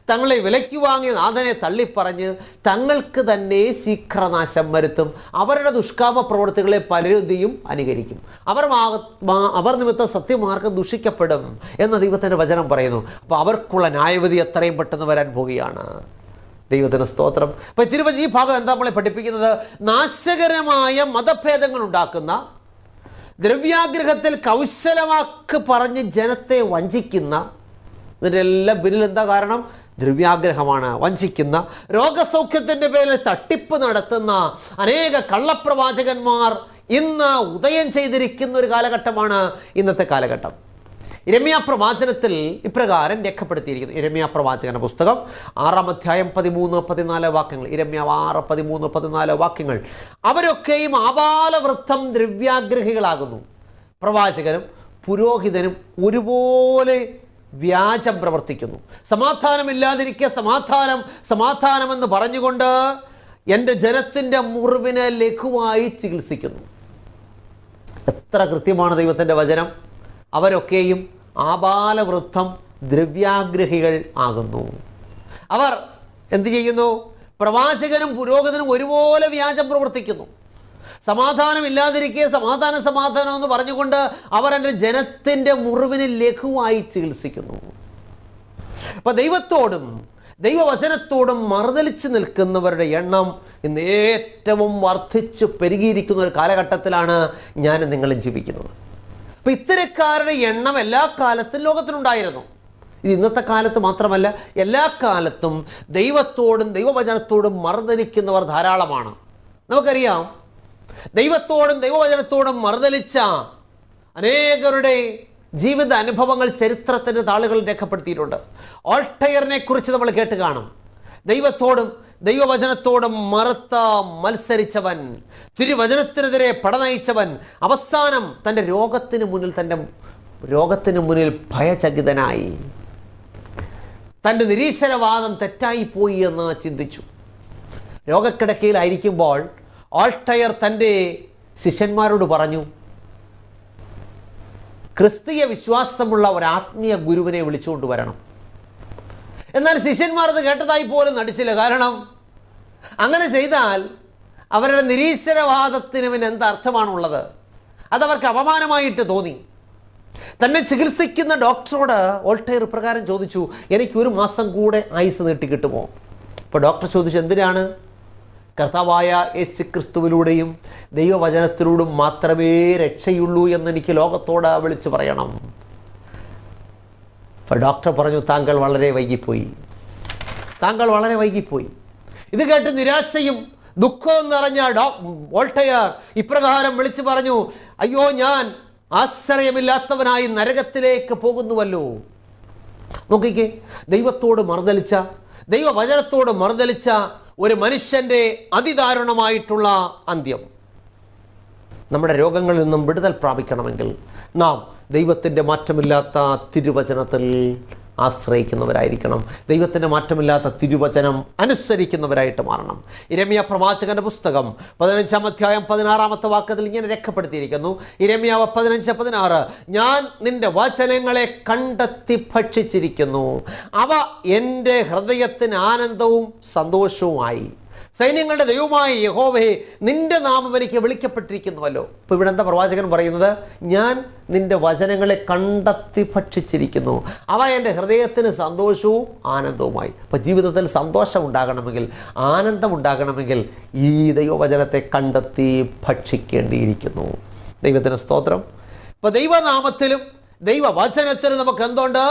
തങ്ങളെ വിലയ്ക്ക് വാങ്ങിയ നാഥനെ തള്ളിപ്പറഞ്ഞ് തങ്ങൾക്ക് തന്നെ ശീഘ്രനാശം വരുത്തും. അവരുടെ ദുഷ്കാമ പ്രവൃത്തികളെ പലരും അനുകരിക്കും. അവർ നിമിത്തം സത്യമാർഗം ദുഷിക്കപ്പെടും എന്ന് ദൈവത്തിൻ്റെ വചനം പറയുന്നു. അപ്പോൾ അവർക്കുള്ള ന്യായവിധി എത്രയും പെട്ടെന്ന് വരാൻ പോവുകയാണ്. ദൈവത്തിന് സ്തോത്രം. അപ്പോൾ ഈ ഭാഗം എന്താ നമ്മളെ പഠിപ്പിക്കുന്നത്? നാശകരമായ മതഭേദങ്ങൾ ഉണ്ടാക്കുന്ന, ദ്രവ്യാഗ്രഹത്തിൽ കൗശലവാക്ക് പറഞ്ഞ് ജനത്തെ വഞ്ചിക്കുന്ന, ഇതിൻ്റെ എല്ലാം പിന്നിൽ എന്താ കാരണം? ദ്രവ്യാഗ്രഹമാണ്. വഞ്ചിക്കുന്ന, രോഗസൗഖ്യത്തിൻ്റെ പേരിൽ തട്ടിപ്പ് നടത്തുന്ന അനേക കള്ളപ്രവാചകന്മാർ ഇന്ന് ഉദയം ചെയ്തിരിക്കുന്ന ഒരു കാലഘട്ടമാണ് ഇന്നത്തെ കാലഘട്ടം. യിരെമ്യാ പ്രവാചനത്തിൽ ഇപ്രകാരം രേഖപ്പെടുത്തിയിരിക്കുന്നു. യിരെമ്യാ പ്രവാചകന്റെ പുസ്തകം 6-ാം അധ്യായം 13-14 വാക്യങ്ങൾ. യിരെമ്യാ 6:13-14 വാക്യങ്ങൾ. അവരൊക്കെയും ആബാലവൃദ്ധം ദ്രവ്യാഗ്രഹികളാകുന്നു. പ്രവാചകനും പുരോഹിതനും ഒരുപോലെ വ്യാജം പ്രവർത്തിക്കുന്നു. സമാധാനമില്ലാതിരിക്കെ സമാധാനമെന്ന് പറഞ്ഞുകൊണ്ട് എൻ്റെ ജനത്തിൻ്റെ മുറിവിനെ ലഘുവായി ചികിത്സിക്കുന്നു. എത്ര കൃത്യമാണ് ദൈവത്തിൻ്റെ വചനം! അവരൊക്കെയും ആബാലവൃദ്ധം ദ്രവ്യാഗ്രഹികൾ ആകുന്നു. അവർ എന്ത് ചെയ്യുന്നു? പ്രവാചകനും പുരോഹിതനും ഒരുപോലെ വ്യാജം പ്രവർത്തിക്കുന്നു. സമാധാനമില്ലാതിരിക്കെ സമാധാനം എന്ന് പറഞ്ഞുകൊണ്ട് അവർ എൻ്റെ ജനത്തിൻ്റെ മുറിവിനെ ലഘുവായി ചികിത്സിക്കുന്നു. അപ്പം ദൈവത്തോടും ദൈവവചനത്തോടും മറുതലിച്ച് നിൽക്കുന്നവരുടെ എണ്ണം ഇന്ന് ഏറ്റവും വർദ്ധിച്ചു പെരുകിയിരിക്കുന്ന ഒരു കാലഘട്ടത്തിലാണ് ഞാൻ നിങ്ങളും ജീവിക്കുന്നത്. അപ്പം ഇത്തരക്കാരുടെ എണ്ണം എല്ലാ കാലത്തും ലോകത്തിലുണ്ടായിരുന്നു. ഇത് ഇന്നത്തെ കാലത്ത് മാത്രമല്ല, എല്ലാ കാലത്തും ദൈവത്തോടും ദൈവവചനത്തോടും മറുതലിക്കുന്നവർ ധാരാളമാണ്. നമുക്കറിയാം, ദൈവത്തോടും ദൈവവചനത്തോടും മറുതലിച്ച അനേകരുടെ ജീവിത അനുഭവങ്ങൾ ചരിത്രത്തിൻ്റെ താളുകൾ രേഖപ്പെടുത്തിയിട്ടുണ്ട്. വോൾട്ടയറിനെ കുറിച്ച് നമ്മൾ കേട്ട് കാണും. ദൈവത്തോടും ദൈവവചനത്തോടും മത്സരിച്ചവൻ, തിരുവചനത്തിനെതിരെ പടനയിച്ചവൻ, അവസാനം തൻ്റെ രോഗത്തിന് മുന്നിൽ ഭയചകിതനായി തൻ്റെ നിരീശ്വരവാദം തെറ്റായിപ്പോയി എന്ന് ചിന്തിച്ചു. രോഗക്കിടക്കയിലായിരിക്കുമ്പോൾ വോൾട്ടയർ തൻ്റെ ശിഷ്യന്മാരോട് പറഞ്ഞു, ക്രിസ്തീയ വിശ്വാസമുള്ള ഒരാത്മീയ ഗുരുവിനെ വിളിച്ചുകൊണ്ടുവരണം. എന്നാൽ ശിഷ്യന്മാർ അത് കേട്ടതായി പോലും നടിച്ചില്ല. കാരണം അങ്ങനെ ചെയ്താൽ അവരുടെ നിരീശ്വരവാദത്തിന് പിന്നെ എന്തർത്ഥമാണുള്ളത്? അതവർക്ക് അപമാനമായിട്ട് തോന്നി. തന്നെ ചികിത്സിക്കുന്ന ഡോക്ടറോട് വോൾട്ടയർ പ്രകാരം ചോദിച്ചു, എനിക്കൊരു മാസം കൂടെ ആയുസ് നീട്ടി കിട്ടുമോ? അപ്പോൾ ഡോക്ടർ ചോദിച്ചു, എന്തിനാണ്? കർത്താവായ യേശു ക്രിസ്തുവിലൂടെയും ദൈവവചനത്തിലൂടെയും മാത്രമേ രക്ഷയുള്ളൂ എന്നെനിക്ക് ലോകത്തോട് വിളിച്ചു പറയണം. അപ്പോൾ ഡോക്ടർ പറഞ്ഞു, താങ്കൾ വളരെ വൈകിപ്പോയി. ഇത് കേട്ട് നിരാശയും ദുഃഖവും നിറഞ്ഞ വോൾട്ടയർ ഇപ്രകാരം വിളിച്ചു പറഞ്ഞു, അയ്യോ, ഞാൻ ആശ്രയമില്ലാത്തവനായി നരകത്തിലേക്ക് പോകുന്നുവല്ലോ. നോക്കിക്കേ, ദൈവത്തോട് മറുതലിച്ച, ദൈവവചനത്തോട് മറുതലിച്ച ഒരു മനുഷ്യൻ്റെ അതിദാരുണമായിട്ടുള്ള അന്ത്യം. നമ്മുടെ രോഗങ്ങളിൽ നിന്നും വിടുതൽ പ്രാപിക്കണമെങ്കിൽ നാം ദൈവത്തിൻ്റെ മാറ്റമില്ലാത്ത തിരുവചനത്തിൽ ആശ്രയിക്കുന്നവരായിരിക്കണം. ദൈവത്തിൻ്റെ മാറ്റമില്ലാത്ത തിരുവചനം അനുസരിക്കുന്നവരായിട്ട് മാറണം. യിരെമ്യാ പ്രവാചകന്റെ പുസ്തകം 15-ാം അധ്യായം 16-ാമത്തെ വാക്യത്തിൽ ഇങ്ങനെ രേഖപ്പെടുത്തിയിരിക്കുന്നു. യിരെമ്യാവ് 15:16, ഞാൻ നിന്റെ വചനങ്ങളെ കണ്ടെത്തി ഭക്ഷിച്ചിരിക്കുന്നു, അവ എൻ്റെ ഹൃദയത്തിന് ആനന്ദവും സന്തോഷവുമായി. സൈന്യങ്ങളുടെ ദൈവമായ യഹോവേ, നിന്റെ നാമം എനിക്ക് വിളിക്കപ്പെട്ടിരിക്കുന്നുവല്ലോ. ഇപ്പോൾ ഇവിടെ എന്താ പ്രവാചകൻ പറയുന്നത്? ഞാൻ നിന്റെ വചനങ്ങളെ കണ്ടെത്തി ഭക്ഷിച്ചിരിക്കുന്നു, അവ എൻ്റെ ഹൃദയത്തിന് സന്തോഷവും ആനന്ദവുമായി. അപ്പോൾ ജീവിതത്തിൽ സന്തോഷം ഉണ്ടാകണമെങ്കിൽ, ആനന്ദം ഉണ്ടാകണമെങ്കിൽ ഈ ദൈവവചനത്തെ കണ്ടെത്തി ഭക്ഷിക്കേണ്ടിയിരിക്കുന്നു. ദൈവത്തിന് സ്തോത്രം. ഇപ്പോൾ ദൈവനാമത്തിലും ദൈവവചനത്തിലും നമുക്ക് എന്തുണ്ട്?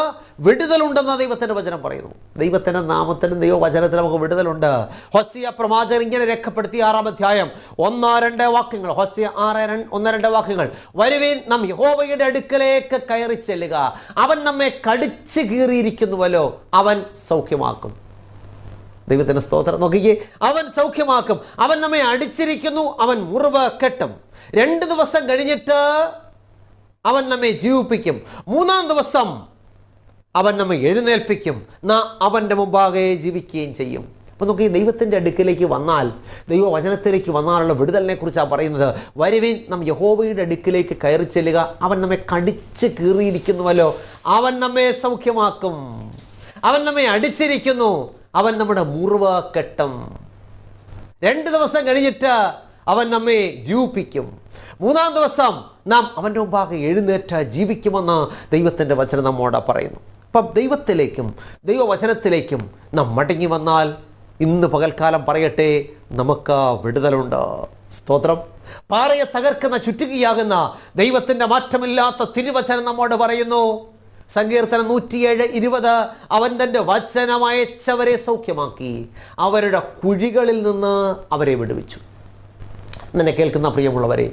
വിടുതലുണ്ടെന്ന് ദൈവത്തിൻ്റെ വചനം പറയുന്നു. ദൈവത്തിൻ്റെ നാമത്തിലും ദൈവവചനത്തിലും നമുക്ക് വിടുതലുണ്ട്. ഹോസിയ പ്രവാചകൻ ഇങ്ങനെ രേഖപ്പെടുത്തി 6-ാം അധ്യായം 1-2 വാക്യങ്ങൾ. ഹോസിയ 6:1-2 വാക്യങ്ങൾ. വരുവീൻ, നാം യഹോവയുടെ അടുക്കലേക്ക് കയറി ചെല്ലുക, അവൻ നമ്മെ കടിച്ചു കീറിയിരിക്കുന്നുവല്ലോ, അവൻ സൗഖ്യമാക്കും. ദൈവത്തിൻ്റെ സ്തോത്രം. നോക്കിക്കേ, അവൻ സൗഖ്യമാക്കും. അവൻ നമ്മെ അടിച്ചിരിക്കുന്നു, അവൻ മുറിവ് കെട്ടും. 2 ദിവസം കഴിഞ്ഞിട്ട് അവൻ നമ്മെ ജീവിപ്പിക്കും. 3-ാം ദിവസം അവൻ നമ്മെ എഴുന്നേൽപ്പിക്കും. നാം അവൻ്റെ മുമ്പാകെ ജീവിക്കുകയും ചെയ്യും. അപ്പോൾ നോക്കി, ദൈവത്തിൻ്റെ അടുക്കിലേക്ക് വന്നാൽ, ദൈവവചനത്തിലേക്ക് വന്നാലുള്ള വിടുതലിനെ കുറിച്ചാണ് പറയുന്നത്. വരുവിൻ, നാം യഹോവയുടെ അടുക്കിലേക്ക് കയറി ചെല്ലുക, അവൻ നമ്മെ കടിച്ച് കീറിയിരിക്കുന്നുവല്ലോ, അവൻ നമ്മെ സൗഖ്യമാക്കും. അവൻ നമ്മെ അടിച്ചിരിക്കുന്നു, അവൻ നമ്മുടെ മുറിവ് കെട്ടും. 2 ദിവസം കഴിഞ്ഞിട്ട് അവൻ നമ്മെ ജീവിപ്പിക്കും. 3-ാം ദിവസം നാം അവൻ്റെ മുമ്പാകെ എഴുന്നേറ്റ് ജീവിക്കുമെന്ന് ദൈവത്തിൻ്റെ വചനം നമ്മോട് പറയുന്നു. അപ്പം ദൈവത്തിലേക്കും ദൈവവചനത്തിലേക്കും നാം മടങ്ങി വന്നാൽ ഇന്ന് പകൽക്കാലം പറയട്ടെ, നമുക്ക് വിടുതലുണ്ട്. സ്തോത്രം. പാറയെ തകർക്കുന്ന ചുറ്റുകയാകുന്ന ദൈവത്തിൻ്റെ മാറ്റമില്ലാത്ത തിരുവചനം നമ്മോട് പറയുന്നു. സങ്കീർത്തനം 107:20, അവൻ തൻ്റെ വചനമയച്ചവരെ സൗഖ്യമാക്കി, അവരുടെ കുഴികളിൽ നിന്ന് അവരെ വിടുവിച്ചു. എന്നെ കേൾക്കുന്ന പ്രിയമുള്ളവരെ,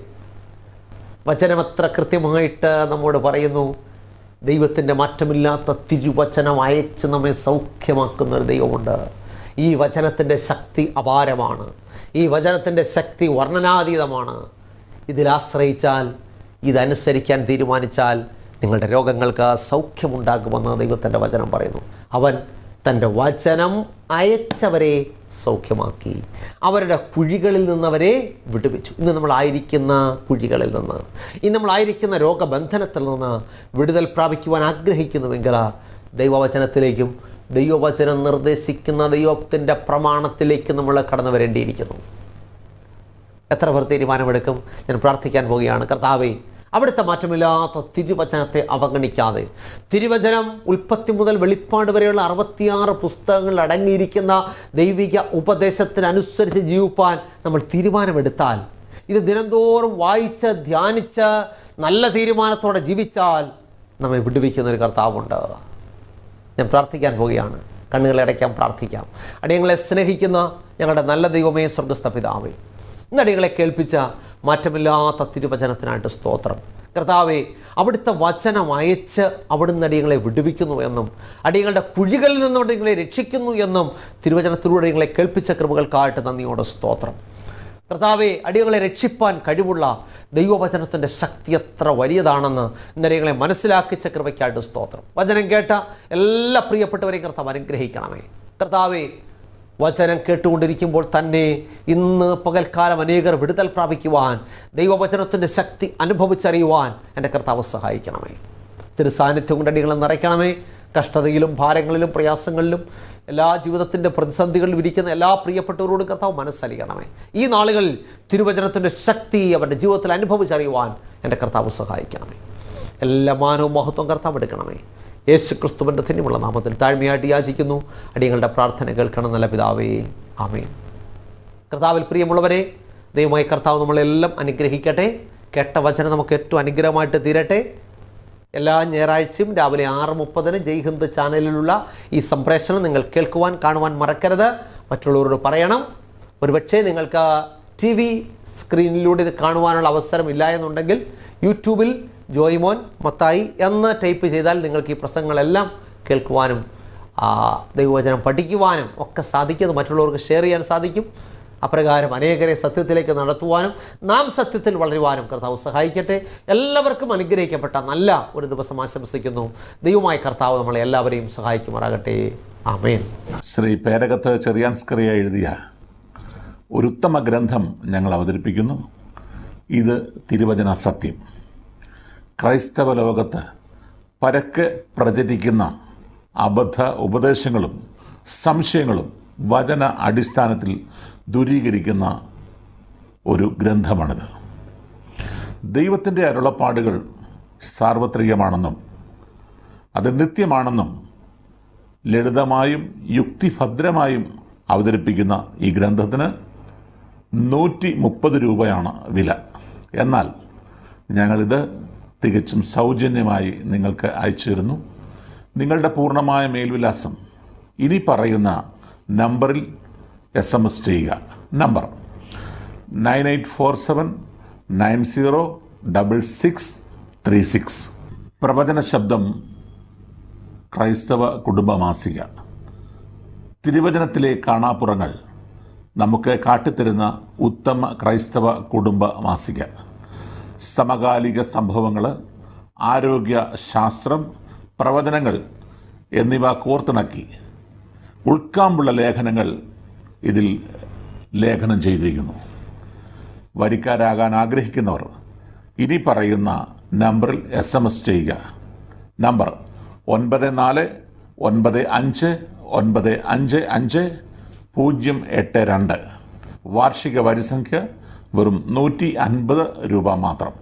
വചനമത്ര കൃത്യമായിട്ട് നമ്മോട് പറയുന്നു. ദൈവത്തിൻ്റെ മാറ്റമില്ലാത്ത തിരുവചനം അയച്ച് നമ്മെ സൗഖ്യമാക്കുന്നൊരു ദൈവമുണ്ട്. ഈ വചനത്തിൻ്റെ ശക്തി അപാരമാണ്. ഈ വചനത്തിൻ്റെ ശക്തി വർണ്ണനാതീതമാണ്. ഇതിലാശ്രയിച്ചാൽ, ഇതനുസരിക്കാൻ തീരുമാനിച്ചാൽ നിങ്ങളുടെ രോഗങ്ങൾക്ക് സൗഖ്യമുണ്ടാകുമെന്ന് ദൈവത്തിൻ്റെ വചനം പറയുന്നു. അവൻ തൻ്റെ വചനം അയച്ചവരെ സൗഖ്യമാക്കി, അവരുടെ കുഴികളിൽ നിന്നവരെ വിടുവിച്ചു. ഇന്ന് നമ്മളായിരിക്കുന്ന കുഴികളിൽ നിന്ന്, ഇന്ന് നമ്മളായിരിക്കുന്ന രോഗബന്ധനത്തിൽ നിന്ന് വിടുതൽ പ്രാപിക്കുവാൻ ആഗ്രഹിക്കുന്നുവെങ്കിൽ ദൈവവചനത്തിലേക്കും ദൈവവചനം നിർദ്ദേശിക്കുന്ന ദൈവത്തിൻ്റെ പ്രമാണത്തിലേക്കും നമ്മൾ കടന്നു വരേണ്ടിയിരിക്കുന്നു. എത്ര പേർ തീരുമാനമെടുക്കും? ഞാൻ പ്രാർത്ഥിക്കാൻ പോവുകയാണ്. കർത്താവേ, അവിടുത്തെ മാറ്റമില്ലാത്ത തിരുവചനത്തെ അവഗണിക്കാതെ, തിരുവചനം ഉൽപ്പത്തി മുതൽ വെളിപ്പാട് വരെയുള്ള 66 പുസ്തകങ്ങളിൽ അടങ്ങിയിരിക്കുന്ന ദൈവിക ഉപദേശത്തിനനുസരിച്ച് ജീവിപ്പാൻ നമ്മൾ തീരുമാനമെടുത്താൽ, ഇത് ദിനംതോറും വായിച്ച് ധ്യാനിച്ച് നല്ല തീരുമാനത്തോടെ ജീവിച്ചാൽ നമ്മെ വിടുവിക്കുന്നൊരു കർത്താവുണ്ട്. ഞാൻ പ്രാർത്ഥിക്കാൻ പോവുകയാണ്. കണ്ണുകളടയ്ക്കാൻ പ്രാർത്ഥിക്കാം. അടിയങ്ങളെ സ്നേഹിക്കുന്ന ഞങ്ങളുടെ നല്ല ദൈവമേ, സ്വർഗ്ഗസ്ഥ പിതാവേ, ഇന്നടികളെ കേൾപ്പിച്ച മാറ്റമില്ലാത്ത തിരുവചനത്തിനായിട്ട് സ്തോത്രം. കർത്താവേ, അവിടുത്തെ വചനം അയച്ച് അവിടുന്ന് അടിയങ്ങളെ വിടുവിക്കുന്നു എന്നും അടിയങ്ങളുടെ കുഴികളിൽ നിന്നും അടിയങ്ങളെ രക്ഷിക്കുന്നു എന്നും തിരുവചനത്തിലൂടെ അടിയങ്ങളെ കേൾപ്പിച്ച കൃപകൾക്കായിട്ട് നന്ദിയോടെ സ്തോത്രം. കർത്താവെ, അടിയങ്ങളെ രക്ഷിപ്പാൻ കഴിവുള്ള ദൈവവചനത്തിൻ്റെ ശക്തി എത്ര വലിയതാണെന്ന് ഇന്നടിയങ്ങളെ മനസ്സിലാക്കിച്ച കൃപയ്ക്കായിട്ട് സ്തോത്രം. വചനം കേട്ട എല്ലാ പ്രിയപ്പെട്ടവരെയും കർത്താവ് അനുഗ്രഹിക്കണമേ. കർത്താവെ, വചനം കേട്ടുകൊണ്ടിരിക്കുമ്പോൾ തന്നെ ഇന്ന് പകൽക്കാലം അനേകർ വിടുതൽ പ്രാപിക്കുവാൻ, ദൈവവചനത്തിൻ്റെ ശക്തി അനുഭവിച്ചറിയുവാൻ എൻ്റെ കർത്താവ് സഹായിക്കണമേ. തിരുസാന്നിധ്യം കൊണ്ട് അടികളെ നിറയ്ക്കണമേ. കഷ്ടതയിലും ഭാരങ്ങളിലും പ്രയാസങ്ങളിലും എല്ലാ ജീവിതത്തിൻ്റെ പ്രതിസന്ധികളിലും ഇരിക്കുന്ന എല്ലാ പ്രിയപ്പെട്ടവരോടും കർത്താവ് മനസ്സലിയണമേ. ഈ നാളുകളിൽ തിരുവചനത്തിൻ്റെ ശക്തി അവരുടെ ജീവിതത്തിൽ അനുഭവിച്ചറിയുവാൻ എൻ്റെ കർത്താവ് സഹായിക്കണമേ. എല്ലാ മാനവും മഹത്വം കർത്താവ് എടുക്കണമേ. യേശു ക്രിസ്തുവിൻ്റെ ധന്യമുള്ള നാമത്തിൽ താഴ്മയായിട്ട് യാചിക്കുന്നു. അടിയങ്ങളുടെ പ്രാർത്ഥന കേൾക്കണം നല്ല പിതാവേ, ആമേൻ. കർത്താവിൽ പ്രിയമുള്ളവരെ, ദൈവമായ കർത്താവ് നമ്മളെല്ലാം അനുഗ്രഹിക്കട്ടെ. കേട്ട വചനം നമുക്ക് ഏറ്റവും അനുഗ്രഹമായിട്ട് തീരട്ടെ. എല്ലാ ഞായറാഴ്ചയും രാവിലെ 6:30 ജയ് ഹിന്ദ് ചാനലിലുള്ള ഈ സംപ്രേഷണം നിങ്ങൾ കേൾക്കുവാൻ കാണുവാൻ മറക്കരുത്. മറ്റുള്ളവരോട് പറയണം. ഒരുപക്ഷെ നിങ്ങൾക്ക് TV സ്ക്രീനിലൂടെ ഇത് കാണുവാനുള്ള അവസരമില്ല എന്നുണ്ടെങ്കിൽ യൂട്യൂബിൽ ജോയ്മോൻ മത്തായി എന്ന് ടൈപ്പ് ചെയ്താൽ നിങ്ങൾക്ക് ഈ പ്രസംഗങ്ങളെല്ലാം കേൾക്കുവാനും ദൈവവചനം പഠിക്കുവാനും ഒക്കെ സാധിക്കും. മറ്റുള്ളവർക്ക് ഷെയർ ചെയ്യാൻ സാധിക്കും. അപ്രകാരം അനേകരെ സത്യത്തിലേക്ക് നടത്തുവാനും നാം സത്യത്തിൽ വളരുവാനും കർത്താവ് സഹായിക്കട്ടെ. എല്ലാവർക്കും അനുഗ്രഹിക്കപ്പെട്ട നല്ല ഒരു ദിവസം ആശംസിക്കുന്നു. ദൈവമായ കർത്താവ് നമ്മളെ എല്ലാവരെയും സഹായിക്കുമാറാകട്ടെ. ആമേൻ. ശ്രീ പേരകത്ത് ചെറിയാൻസ്കറിയ എഴുതിയ ഒരു ഉത്തമ ഗ്രന്ഥം ഞങ്ങൾ അവതരിപ്പിക്കുന്നു. ഇത് തിരുവചന സത്യം. ക്രൈസ്തവ ലോകത്ത് പരക്കെ പ്രചരിക്കുന്ന അബദ്ധ ഉപദേശങ്ങളും സംശയങ്ങളും വചന അടിസ്ഥാനത്തിൽ ദൂരീകരിക്കുന്ന ഒരു ഗ്രന്ഥമാണിത്. ദൈവത്തിൻ്റെ അരുളപ്പാടുകൾ സാർവത്രികമാണെന്നും അത് നിത്യമാണെന്നും ലളിതമായും യുക്തിഭദ്രമായും അവതരിപ്പിക്കുന്ന ഈ ഗ്രന്ഥത്തിന് 130 രൂപയാണ് വില. എന്നാൽ ഞങ്ങളിത് തികച്ചും സൗജന്യമായി നിങ്ങൾക്ക് അയച്ചു തരുന്നു. നിങ്ങളുടെ പൂർണ്ണമായ മേൽവിലാസം ഇനി പറയുന്ന നമ്പറിൽ SMS ചെയ്യുക. നമ്പർ 9847906636. പ്രവചന ശബ്ദം ക്രൈസ്തവ കുടുംബമാസിക. തിരുവചനത്തിലെ കാണാപ്പുറങ്ങൾ നമുക്ക് കാട്ടിത്തരുന്ന ഉത്തമ ക്രൈസ്തവ കുടുംബ മാസിക. സമകാലിക സംഭവങ്ങൾ, ആരോഗ്യ ശാസ്ത്രം, പ്രവചനങ്ങൾ എന്നിവ കോർത്തിണക്കി ഉൾക്കാമ്പുള്ള ലേഖനങ്ങൾ ഇതിൽ ലേഖനം ചെയ്തിരിക്കുന്നു. വരിക്കാരാകാൻ ആഗ്രഹിക്കുന്നവർ ഇനി പറയുന്ന നമ്പറിൽ SMS ചെയ്യുക. നമ്പർ 9495955082. വാർഷിക വരിസംഖ്യ വെറും 150 രൂപ മാത്രം.